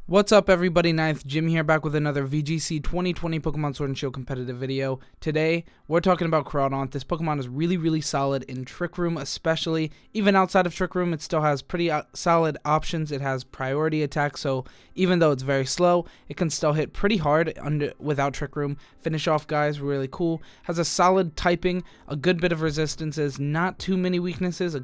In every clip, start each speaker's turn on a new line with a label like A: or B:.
A: What's up everybody, Ninth Jim here, back with another VGC 2020 Pokemon Sword and Shield competitive video. Today, we're talking about Crawdaunt. This Pokemon is really solid in Trick Room especially. Even outside of Trick Room, it still has pretty solid options. It has priority attack, so even though it's very slow, it can still hit pretty hard without Trick Room. Finish off guys, really cool. Has a solid typing, a good bit of resistances, not too many weaknesses, a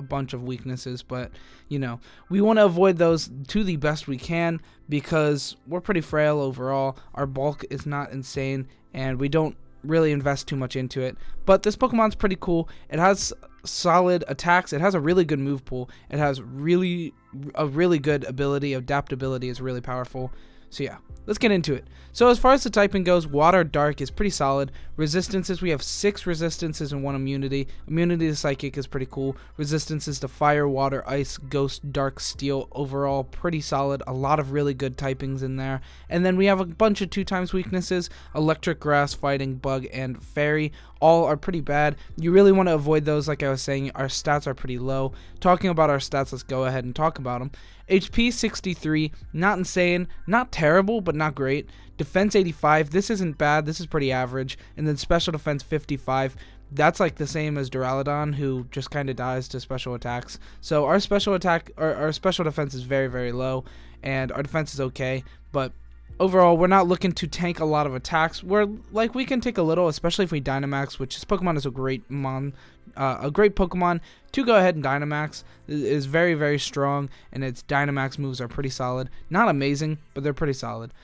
A: bunch of weaknesses, but you know, we want to avoid those to the best we can because we're pretty frail overall. Our bulk is not insane and we don't really invest too much into it. But this Pokemon's pretty cool. It has solid attacks. It has a really good move pool. It has a really good ability. Adaptability is really powerful. So yeah, let's get into it. So as far as the typing goes, Water Dark is pretty solid. Resistances, we have 6 resistances and 1 immunity. Immunity to Psychic is pretty cool. Resistances to Fire, Water, Ice, Ghost, Dark, Steel. Overall, pretty solid. A lot of really good typings in there. And then we have a bunch of 2x weaknesses. Electric, Grass, Fighting, Bug, and Fairy. All are pretty bad. You really want to avoid those. Like I was saying, our stats are pretty low. Talking about our stats, let's go ahead and talk about them. HP 63, not insane, not terrible, but not great. Defense 85, this isn't bad, this is pretty average. And then special defense 55, that's like the same as Duraludon, who just kind of dies to special attacks. So our special attack, our special defense is very low, and our defense is okay, but overall, we're not looking to tank a lot of attacks. We can take a little, especially if we Dynamax, which this Pokemon is a great Pokemon to go ahead and Dynamax. It is very strong, and its Dynamax moves are pretty solid. Not amazing, but they're pretty solid.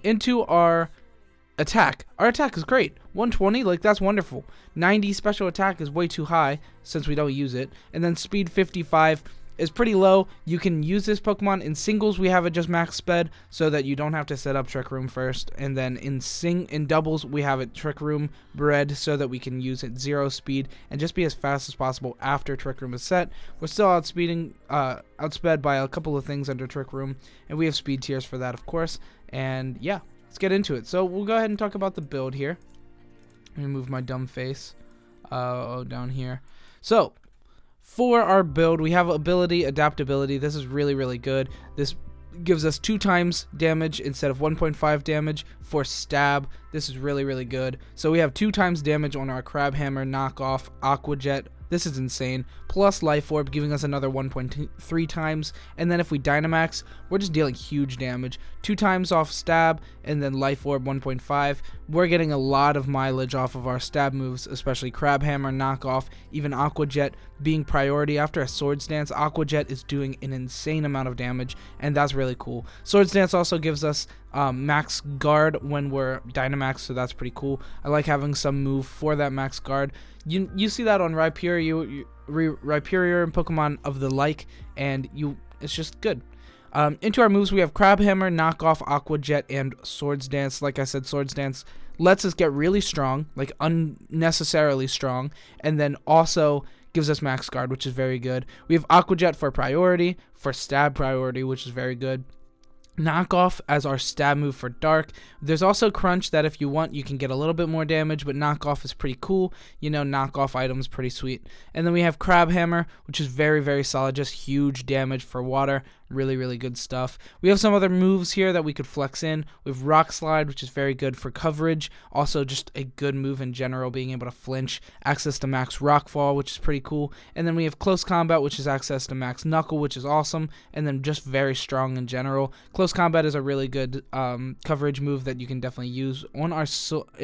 A: Into our attack. Our attack is great. 120, like that's wonderful. 90 special attack is way too high since we don't use it. And then speed 55 is pretty low. You can use this Pokemon in singles. We have it just max sped so that you don't have to set up Trick Room first, and then in doubles we have it Trick Room bred so that we can use it 0 speed and just be as fast as possible after Trick Room is set. We're still outsped by a couple of things under Trick Room, and we have speed tiers for that, of course. And yeah, let's get into it. So we'll go ahead and talk about the build here. Let me move my dumb face down here. So for our build, we have ability, adaptability. This is really good. This gives us 2 times damage instead of 1.5 damage for stab. This is really good. So we have 2 times damage on our Crabhammer, knockoff, Aqua Jet. This is insane. Plus Life Orb, giving us another 1.3 times. And then if we Dynamax, we're just dealing huge damage. 2 times off stab, and then Life Orb 1.5. We're getting a lot of mileage off of our stab moves, especially Crabhammer, knockoff, even Aqua Jet being priority. After a Swords Dance, Aqua Jet is doing an insane amount of damage, and that's really cool. Swords Dance also gives us max guard when we're Dynamax, so that's pretty cool. I like having some move for that max guard. You see that on Rhyperior and Pokemon of the like, and it's just good. Into our moves, we have Crabhammer, knockoff, Aqua Jet, and Swords Dance. Like I said, Swords Dance lets us get really strong, like unnecessarily strong, and then also gives us max guard, which is very good. We have Aqua Jet for priority, for stab priority, which is very good. Knockoff as our stab move for dark. There's also Crunch that if you want you can get a little bit more damage, but knockoff is pretty cool. You know, knockoff items pretty sweet. And then we have Crabhammer, which is very solid, just huge damage for water. Really good stuff. We have some other moves here that we could flex in. We have Rock Slide, which is very good for coverage. Also just a good move in general, being able to flinch. Access to max Rockfall, which is pretty cool. And then we have Close Combat, which is access to max Knuckle, which is awesome. And then just very strong in general. Close Combat is a really good coverage move that you can definitely use. In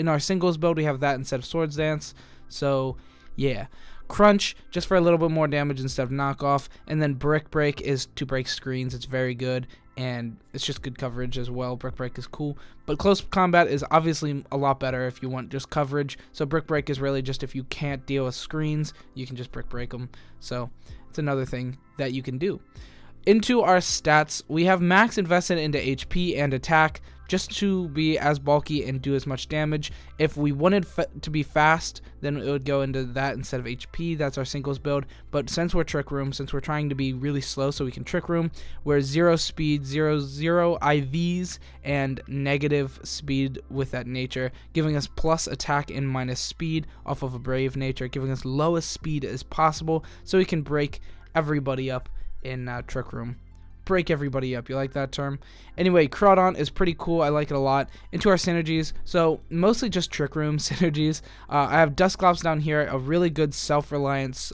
A: our singles build, we have that instead of Swords Dance. So yeah. Crunch, just for a little bit more damage instead of knockoff. And then Brick Break is to break screens. It's very good, and it's just good coverage as well. Brick Break is cool, but Close Combat is obviously a lot better if you want just coverage. So Brick Break is really just if you can't deal with screens, you can just Brick Break them. So it's another thing that you can do. Into our stats, we have max invested into HP and attack just to be as bulky and do as much damage. If we wanted to be fast, then it would go into that instead of HP. That's our singles build. But since we're Trick Room, since we're trying to be really slow so we can Trick Room, we're 0 speed, 0 IVs, and negative speed with that nature, giving us plus attack and minus speed off of a brave nature, giving us lowest speed as possible so we can break everybody up in Trick Room. break everybody up. You like that term? Anyway, Crawdaunt is pretty cool. I like it a lot. Into our synergies, so mostly just Trick Room synergies. I have Dusclops down here, a really good self-reliance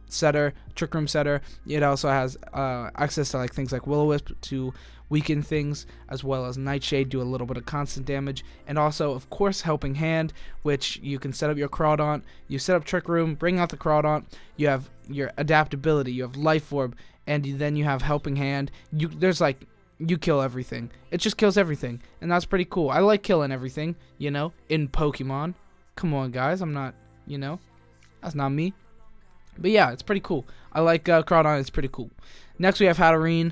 A: setter, Trick Room setter. It also has access to like things like Will-O-Wisp to weaken things, as well as Nightshade, do a little bit of constant damage, and also of course Helping Hand, which you can set up your Crawdaunt, you set up Trick Room, bring out the Crawdaunt, you have your adaptability, you have Life Orb, and then you have Helping Hand. You kill everything. It just kills everything, and that's pretty cool. I like killing everything, you know, in Pokemon. Come on, guys, I'm not, you know, that's not me. But yeah, it's pretty cool. I like Crawdaunt, it's pretty cool. Next we have Hatterene.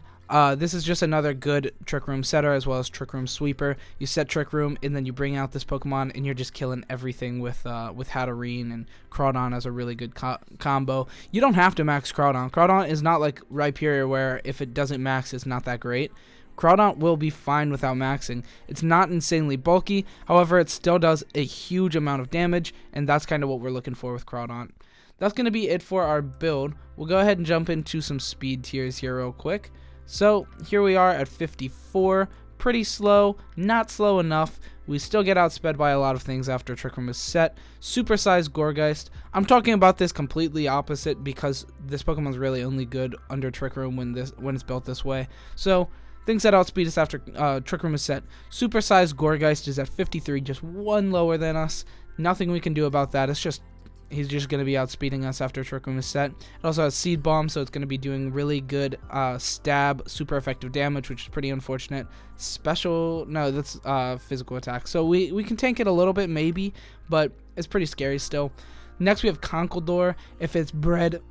A: This is just another good Trick Room setter as well as Trick Room sweeper. You set Trick Room and then you bring out this Pokemon and you're just killing everything with Hatterene, and Crawdaunt as a really good combo. You don't have to max Crawdaunt. Crawdaunt is not like Rhyperior where if it doesn't max it's not that great. Crawdaunt will be fine without maxing. It's not insanely bulky, however it still does a huge amount of damage, and that's kind of what we're looking for with Crawdaunt. That's going to be it for our build. We'll go ahead and jump into some speed tiers here real quick. So here we are at 54, pretty slow, not slow enough. We still get outsped by a lot of things after Trick Room is set. Supersized Gourgeist. I'm talking about this completely opposite because this Pokemon's really only good under Trick Room when it's built this way. So things that outspeed us after Trick Room is set. Supersized Gourgeist is at 53, just one lower than us. Nothing we can do about that. It's just he's just going to be outspeeding us after Trick Room is set. It also has Seed Bomb, so it's going to be doing really good stab, super effective damage, which is pretty unfortunate. Special, no, that's physical attack. So we can tank it a little bit, maybe, but it's pretty scary still. Next, we have Conkeldurr. If it's bred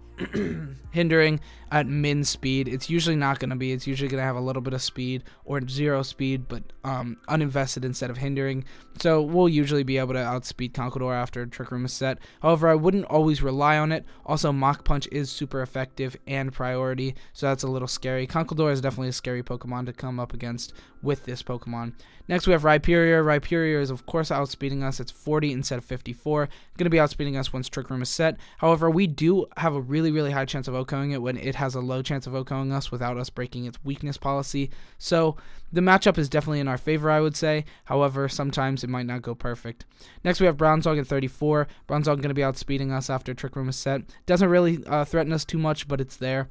A: hindering at min speed, it's usually not going to be. It's usually going to have a little bit of speed or 0 speed, but uninvested instead of hindering. So we'll usually be able to outspeed Conkeldurr after Trick Room is set. However, I wouldn't always rely on it. Also, Mach Punch is super effective and priority, so that's a little scary. Conkeldurr is definitely a scary Pokemon to come up against with this Pokemon. Next, we have Rhyperior. Rhyperior is, of course, outspeeding us. It's 40 instead of 54. Going to be outspeeding us once Trick Room is set. However, we do have a really, really high chance of OHKOing it when it has a low chance of OHKOing us without us breaking its weakness policy. So the matchup is definitely in our favor, I would say. However, sometimes it might not go perfect. Next, we have Bronzong at 34. Bronzong going to be outspeeding us after Trick Room is set. Doesn't really threaten us too much, but it's there.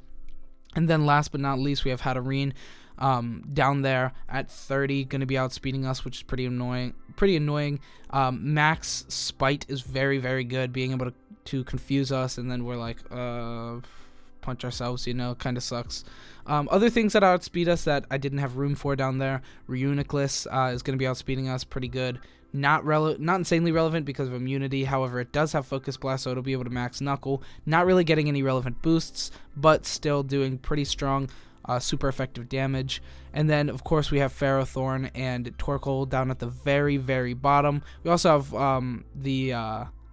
A: And then last but not least, we have Hatterene. Down there at 30, going to be outspeeding us, which is pretty annoying. Max Spite is very, very good, being able to confuse us, and then we're like, punch ourselves, you know, kind of sucks. Other things that outspeed us that I didn't have room for down there, Reuniclus is going to be outspeeding us pretty good. Not insanely relevant because of immunity, however it does have Focus Blast, so it'll be able to max Knuckle. Not really getting any relevant boosts, but still doing pretty strong super effective damage. And then of course we have Ferrothorn and Torkoal down at the very, very bottom. We also have the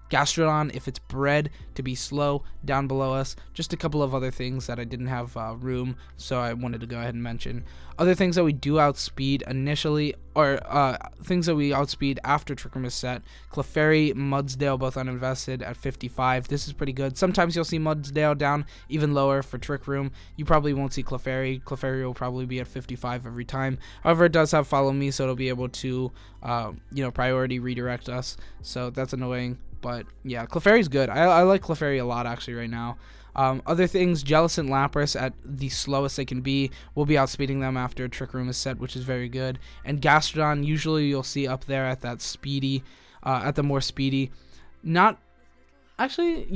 A: Gastrodon, if it's bred to be slow, down below us. Just a couple of other things that I didn't have room, so I wanted to go ahead and mention. Other things that we do outspeed initially, or things that we outspeed after Trick Room is set. Clefairy, Mudsdale, both uninvested at 55. This is pretty good. Sometimes you'll see Mudsdale down even lower for Trick Room. You probably won't see Clefairy. Clefairy will probably be at 55 every time. However, it does have Follow Me, so it'll be able to, priority redirect us. So that's annoying. But yeah, Clefairy's good. I like Clefairy a lot actually right now. Other things, Jellicent, Lapras at the slowest they can be. We'll be outspeeding them after Trick Room is set, which is very good. And Gastrodon, usually you'll see up there at that speedy, at the more speedy. Not actually,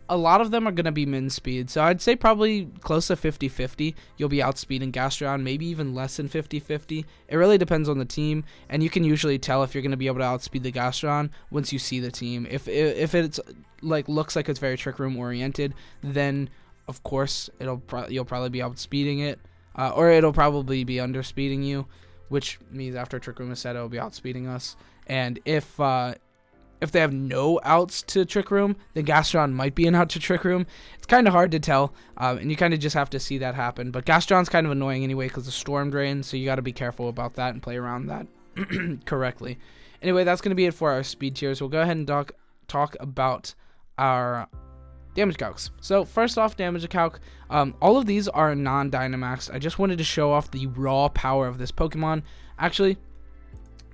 A: a lot of them are going to be min speed. So I'd say probably close to 50-50. You'll be outspeeding Gastrodon, maybe even less than 50-50. It really depends on the team, and you can usually tell if you're going to be able to outspeed the Gastrodon once you see the team. If it's looks like it's very Trick Room oriented, then of course you'll probably be outspeeding it, or it'll probably be underspeeding you, which means after Trick Room is set, it'll be outspeeding us. And if they have no outs to Trick Room, then Gastrodon might be an out to Trick Room. It's kind of hard to tell, and you kind of just have to see that happen. But Gastrodon's kind of annoying anyway because of Storm Drain, so you got to be careful about that and play around that correctly. Anyway, that's going to be it for our speed tiers. We'll go ahead and talk about our damage calcs. So first off, damage calc. All of these are non-Dynamaxed. I just wanted to show off the raw power of this Pokemon. Actually,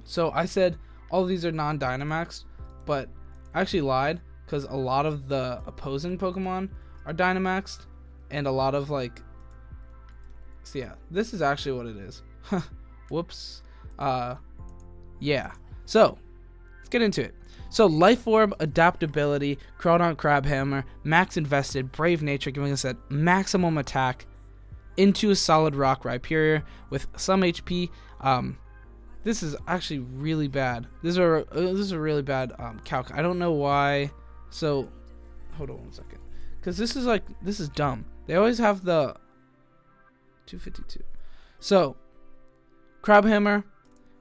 A: so I said all of these are non-Dynamaxed, but I actually lied, because a lot of the opposing Pokemon are Dynamaxed, and a lot of like, so yeah, this is actually what it is. Whoops. Yeah. So let's get into it. So Life Orb, Adaptability, Crawdaunt Crabhammer, Max Invested, Brave Nature, giving us that maximum attack into a solid Rock Rhyperior with some HP. This is actually really bad. This is a really bad calc. I don't know why. So hold on one second, because this is dumb. They always have the 252. So Crabhammer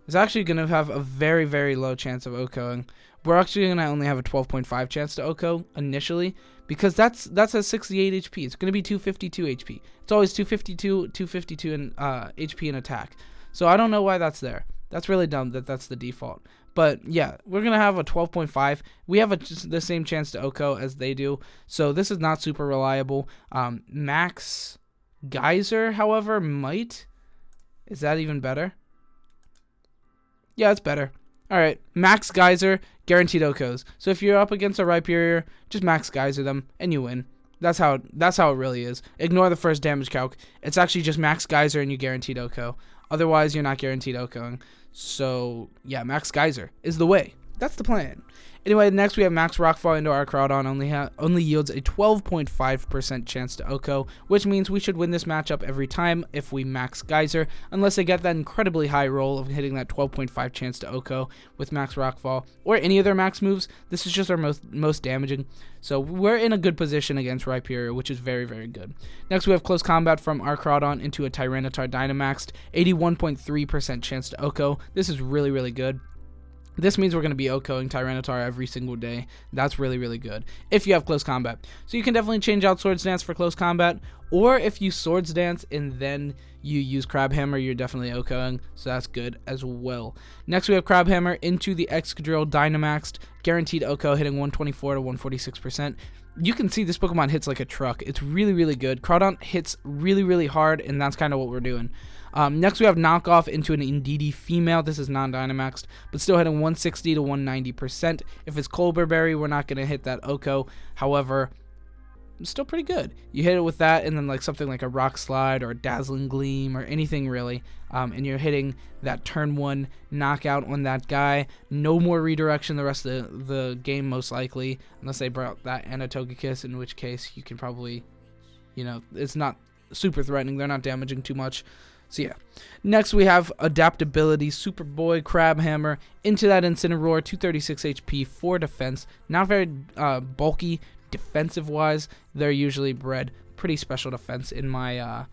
A: is actually going to have a very, very low chance of OHKOing. We're actually going to only have a 12.5 chance to OHKO initially, because that's a 68 HP. It's going to be 252 HP. It's always 252 in HP and attack. So I don't know why that's there. That's really dumb that that's the default. But yeah, we're going to have a 12.5. We have the same chance to OHKO as they do. So this is not super reliable. Max Geyser, however, might. Is that even better? Yeah, it's better. Alright, Max Geyser, guaranteed OHKOs. So if you're up against a Rhyperior, just Max Geyser them, and you win. That's how it really is. Ignore the first damage calc. It's actually just Max Geyser and you guaranteed OHKO. Otherwise, you're not guaranteed OHKOing. So, yeah, Max Geyser is the way. That's the plan. Anyway, next we have Max Rockfall into our Crawdaunt. Only yields a 12.5% chance to OHKO, which means we should win this matchup every time if we Max Geyser, unless they get that incredibly high roll of hitting that 12.5 chance to OHKO with Max Rockfall, or any of their max moves. This is just our most damaging. So we're in a good position against Rhyperior, which is very, very good. Next we have Close Combat from our Crawdaunt into a Tyranitar Dynamaxed, 81.3% chance to OHKO. This is really, really good. This means we're going to be OHKOing Tyranitar every single day. That's really, really good if you have Close Combat. So you can definitely change out Swords Dance for Close Combat, or if you Swords Dance and then you use Crabhammer, you're definitely OHKOing, so that's good as well. Next we have Crabhammer into the Excadrill Dynamaxed, guaranteed OHKO, hitting 124 to 146%. You can see this Pokemon hits like a truck. It's really, really good. Crawdaunt hits really, really hard, and that's kind of what we're doing. Next, we have Knockoff into an Indeedee Female. This is non-Dynamaxed, but still hitting 160 to 190%. If it's Colberberry, we're not going to hit that OHKO. However, it's still pretty good. You hit it with that, and then like something like a Rock Slide or a Dazzling Gleam or anything really, and you're hitting that turn 1 knockout on that guy. No more redirection the rest of the game, most likely, unless they brought that and a Togekiss, in which case you can probably, it's not super threatening. They're not damaging too much. So yeah. Next we have Adaptability, Superboy, Crabhammer into that Incineroar, 236 HP, 4 defense. Not very bulky defensive wise. They're usually bred pretty special defense in my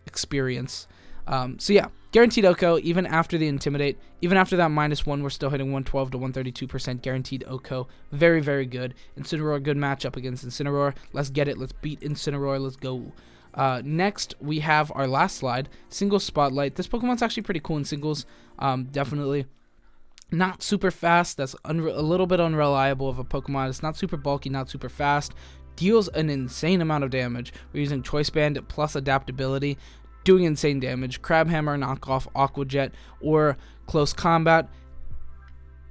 A: experience. So yeah, guaranteed OHKO even after the Intimidate. Even after that -1, we're still hitting 112 to 132% guaranteed OHKO. Very, very good. Incineroar, good matchup against Incineroar. Let's get it. Let's beat Incineroar. Let's go. Next, we have our last slide, Singles Spotlight. This Pokemon's actually pretty cool in singles. Definitely not super fast. That's a little bit unreliable of a Pokemon. It's not super bulky, not super fast. Deals an insane amount of damage. We're using Choice Band plus Adaptability, doing insane damage. Crabhammer, Knockoff, Aqua Jet, or Close Combat.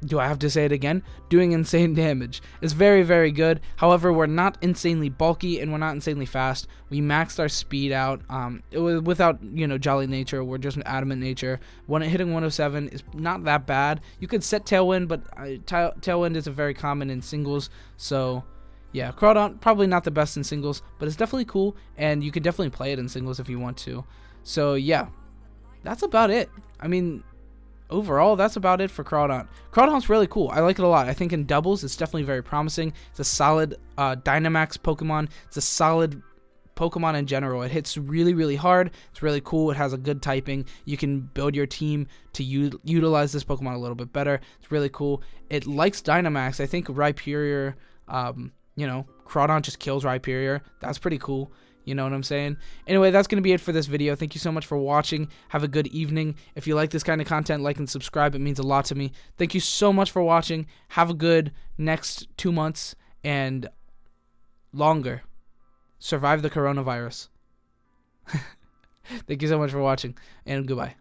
A: Do I have to say it again? Doing insane damage. It's very, very good. However, we're not insanely bulky and we're not insanely fast. We maxed our speed out. Without, Jolly Nature, we're just an Adamant Nature. Hitting 107 is not that bad. You could set Tailwind, but Tailwind isn't very common in singles. So, yeah, Crawdaunt, probably not the best in singles, but it's definitely cool, and you can definitely play it in singles if you want to. So, yeah, that's about it. I mean, overall, that's about it for Crawdaunt. Crawdaunt's really cool. I like it a lot. I think in doubles, it's definitely very promising. It's a solid Dynamax Pokemon. It's a solid Pokemon in general. It hits really, really hard. It's really cool. It has a good typing. You can build your team to utilize this Pokemon a little bit better. It's really cool. It likes Dynamax. I think Rhyperior, Crawdaunt just kills Rhyperior. That's pretty cool. You know what I'm saying? Anyway, that's going to be it for this video. Thank you so much for watching. Have a good evening. If you like this kind of content, like and subscribe. It means a lot to me. Thank you so much for watching. Have a good next 2 months. and longer survive the coronavirus. Thank you so much for watching, and goodbye.